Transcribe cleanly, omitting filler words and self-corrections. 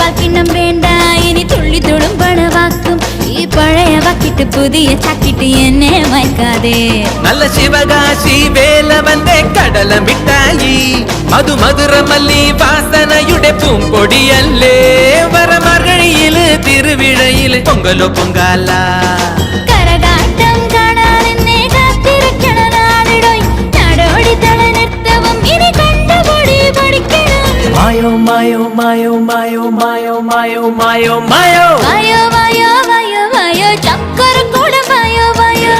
പാക്കിനം വേണ്ട ഇനി തുള്ളി തുളുമ്പണ വാക്കും ഈ പഴയ വാക്കിട്ട് പുതിയ ചാക്കിട്ട് എന്നെ മയക്കാതെ നല്ല ശിവകാശി വേലവന്റെ കടല മിഠായി മധുമധുരമല്ലി വാസനയുടെ പൂമ്പൊടിയല്ലേ വരമർഗഴിയില് തിരുവിഴയില് പൊങ്കലോ പൊങ്കാല കരകാട്ടം കാണാനെന്നെ കാത്തിരിക്കണ നാടിടോയ് നാടോടി തള നൃത്തവും ഇനി കണ്ടുപൊടി പഠിക്കണം മായോ മായോ മായോ മായോ മായോ മായോ മായോ മായോ വായോ വായോ വായോ വായോ ചക്കര കൂടെ വായോ വായോ